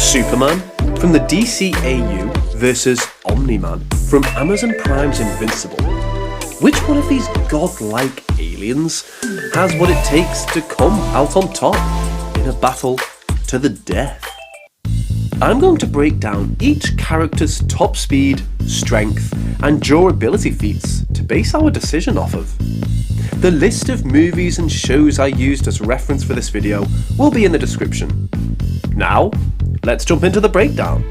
Superman from the DCAU versus Omni-Man from Amazon Prime's Invincible. Which one of these godlike aliens has what it takes to come out on top in a battle to the death? I'm going to break down each character's top speed, strength, and durability feats to base our decision off of. The list of movies and shows I used as reference for this video will be in the description. Now, let's jump into the breakdown.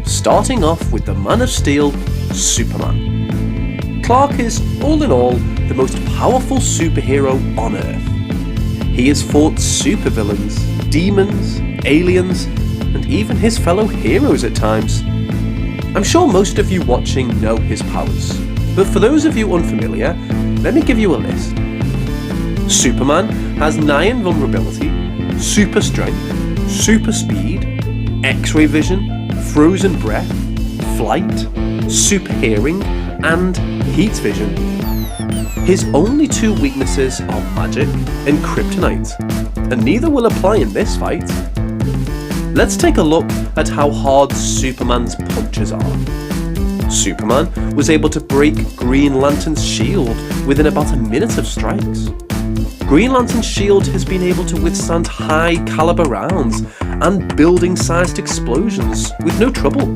Starting off with the Man of Steel, Superman. Clark is, all in all, the most powerful superhero on Earth. He has fought supervillains, demons, aliens, and even his fellow heroes at times. I'm sure most of you watching know his powers, but for those of you unfamiliar, let me give you a list. Superman has 9 invulnerability, super strength, super speed, X-ray vision, frozen breath, flight, super hearing, and heat vision. His only 2 weaknesses are magic and kryptonite, and neither will apply in this fight. Let's take a look at how hard Superman's punches are. Superman was able to break Green Lantern's shield within about a minute of strikes. Green Lantern's shield has been able to withstand high caliber rounds and building-sized explosions with no trouble.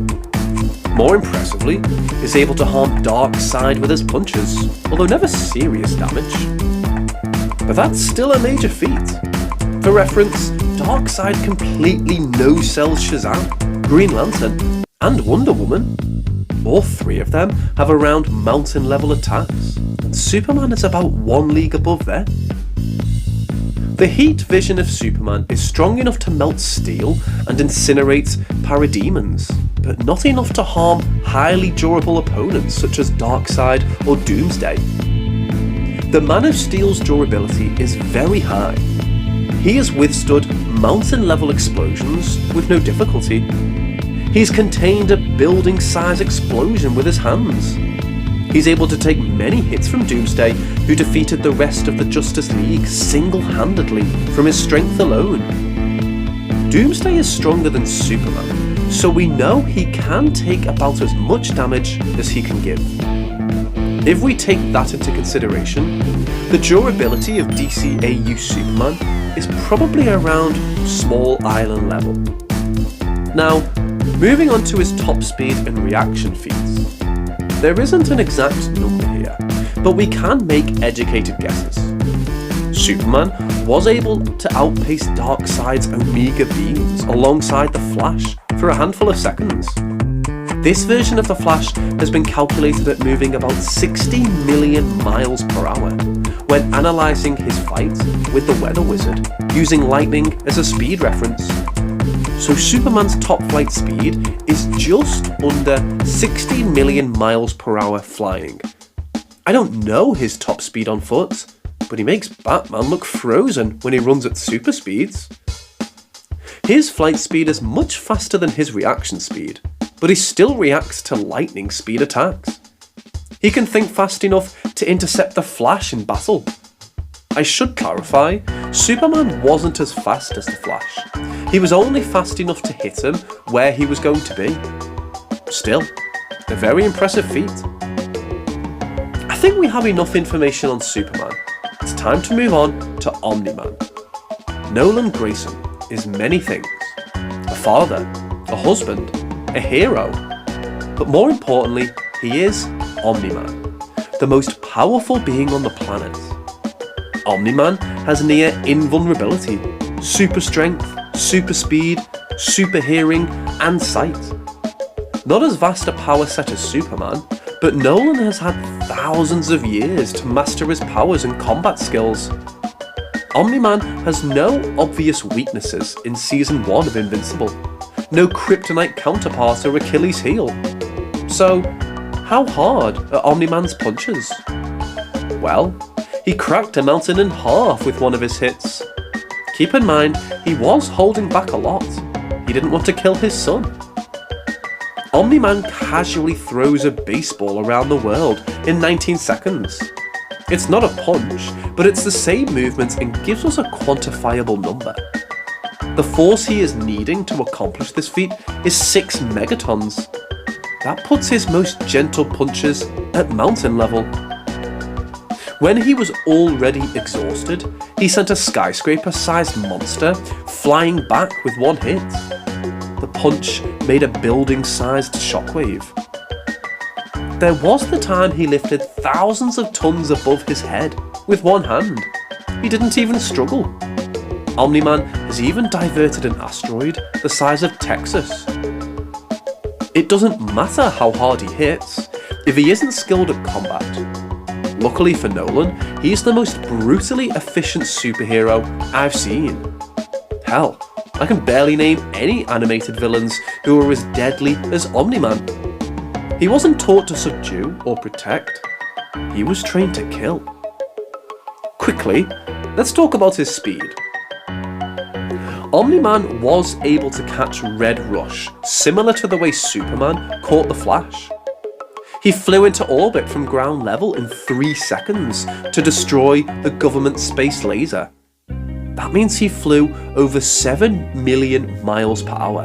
More impressively, is able to harm Darkseid with his punches, although never serious damage. But that's still a major feat. For reference, Darkseid completely no-sells Shazam, Green Lantern, and Wonder Woman. All 3 of them have around mountain-level attacks, and Superman is about 1 league above them. The heat vision of Superman is strong enough to melt steel and incinerate parademons, but not enough to harm highly durable opponents such as Darkseid or Doomsday. The Man of Steel's durability is very high. He has withstood mountain-level explosions with no difficulty. He's contained a building-size explosion with his hands. He's able to take many hits from Doomsday, who defeated the rest of the Justice League single-handedly from his strength alone. Doomsday is stronger than Superman, so we know he can take about as much damage as he can give. If we take that into consideration, the durability of DCAU Superman is probably around small island level. Now, moving on to his top speed and reaction feats. There isn't an exact number here, but we can make educated guesses. Superman was able to outpace Darkseid's Omega beams alongside the Flash for a handful of seconds. This version of the Flash has been calculated at moving about 60 million miles per hour when analysing his fight with the Weather Wizard, using lightning as a speed reference. So Superman's top flight speed is just under 60 million miles per hour flying. I don't know his top speed on foot, but he makes Batman look frozen when he runs at super speeds. His flight speed is much faster than his reaction speed, but he still reacts to lightning speed attacks. He can think fast enough to intercept the Flash in battle. I should clarify, Superman wasn't as fast as the Flash. He was only fast enough to hit him where he was going to be. Still, a very impressive feat. I think we have enough information on Superman. It's time to move on to Omni-Man. Nolan Grayson is many things. A father, a husband, a hero, but more importantly, he is Omni-Man, the most powerful being on the planet. Omni-Man has near invulnerability, super strength, super speed, super hearing, and sight. Not as vast a power set as Superman, but Nolan has had thousands of years to master his powers and combat skills. Omni-Man has no obvious weaknesses in Season 1 of Invincible, no kryptonite counterpart or Achilles heel. So, how hard are Omni-Man's punches? Well, he cracked a mountain in half with one of his hits. Keep in mind, he was holding back a lot. He didn't want to kill his son. Omni-Man casually throws a baseball around the world in 19 seconds. It's not a punch, but it's the same movement and gives us a quantifiable number. The force he is needing to accomplish this feat is 6 megatons. That puts his most gentle punches at mountain level. When he was already exhausted, he sent a skyscraper-sized monster flying back with one hit. The punch made a building-sized shockwave. There was the time he lifted thousands of tons above his head with one hand. He didn't even struggle. Omni-Man has even diverted an asteroid the size of Texas. It doesn't matter how hard he hits if he isn't skilled at combat. Luckily for Nolan, he's the most brutally efficient superhero I've seen. Hell, I can barely name any animated villains who are as deadly as Omni-Man. He wasn't taught to subdue or protect, he was trained to kill. Quickly, let's talk about his speed. Omni-Man was able to catch Red Rush, similar to the way Superman caught the Flash. He flew into orbit from ground level in 3 seconds to destroy the government space laser. That means he flew over 7 million miles per hour,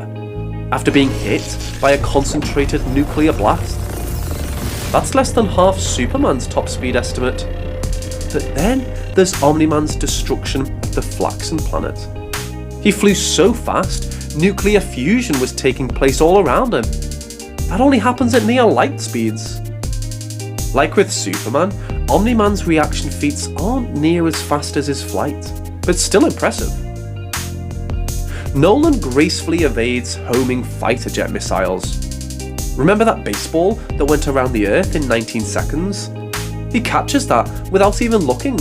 after being hit by a concentrated nuclear blast. That's less than half Superman's top speed estimate. But then there's Omni-Man's destruction of the Flaxen planet. He flew so fast, nuclear fusion was taking place all around him. That only happens at near light speeds. Like with Superman, Omni-Man's reaction feats aren't near as fast as his flight, but still impressive. Nolan gracefully evades homing fighter jet missiles. Remember that baseball that went around the Earth in 19 seconds? He catches that without even looking.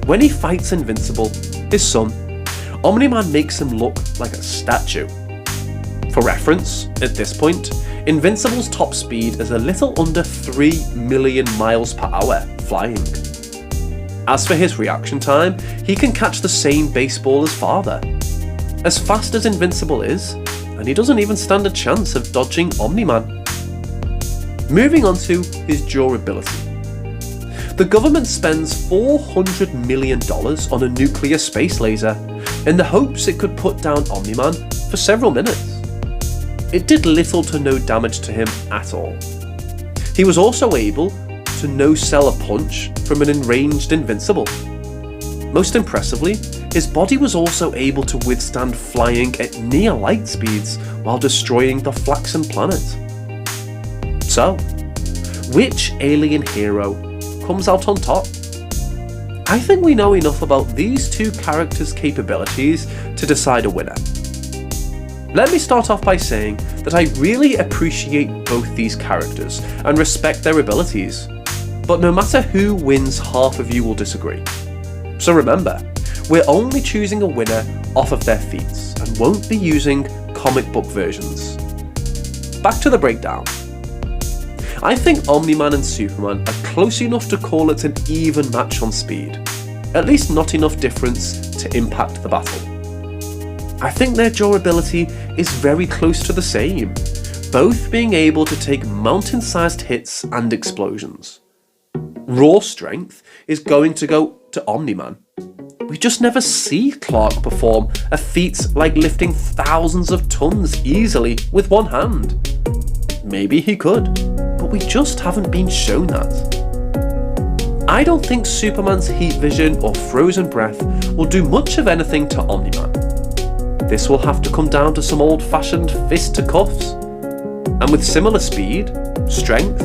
When he fights Invincible, his son, Omni-Man makes him look like a statue. For reference, at this point, Invincible's top speed is a little under 3 million miles per hour flying. As for his reaction time, he can catch the same baseball as father. As fast as Invincible is, and he doesn't even stand a chance of dodging Omni-Man. Moving on to his durability. The government spends $400 million on a nuclear space laser in the hopes it could put down Omni-Man for several minutes. It did little to no damage to him at all. He was also able to no-sell a punch from an enraged Invincible. Most impressively, his body was also able to withstand flying at near light speeds while destroying the Flaxen planet. So, which alien hero comes out on top? I think we know enough about these two characters' capabilities to decide a winner. Let me start off by saying that I really appreciate both these characters and respect their abilities, but no matter who wins, half of you will disagree. So remember, we're only choosing a winner off of their feats and won't be using comic book versions. Back to the breakdown. I think Omni-Man and Superman are close enough to call it an even match on speed, at least not enough difference to impact the battle. I think their durability is very close to the same, both being able to take mountain-sized hits and explosions. Raw strength is going to go to Omni-Man. We just never see Clark perform a feat like lifting thousands of tons easily with one hand. Maybe he could, but we just haven't been shown that. I don't think Superman's heat vision or frozen breath will do much of anything to Omni-Man. This will have to come down to some old-fashioned fist to cuffs. And with similar speed, strength,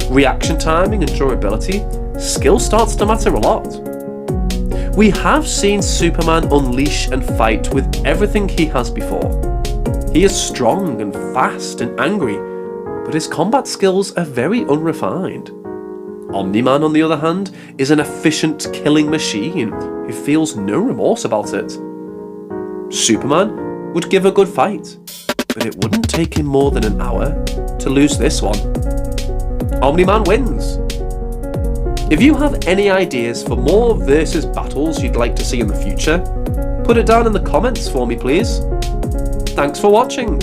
reaction timing and durability, skill starts to matter a lot. We have seen Superman unleash and fight with everything he has before. He is strong and fast and angry, but his combat skills are very unrefined. Omni-Man, on the other hand, is an efficient killing machine who feels no remorse about it. Superman would give a good fight, but it wouldn't take him more than an hour to lose this one. Omni-Man wins. If you have any ideas for more versus battles you'd like to see in the future, put it down in the comments for me please. Thanks for watching.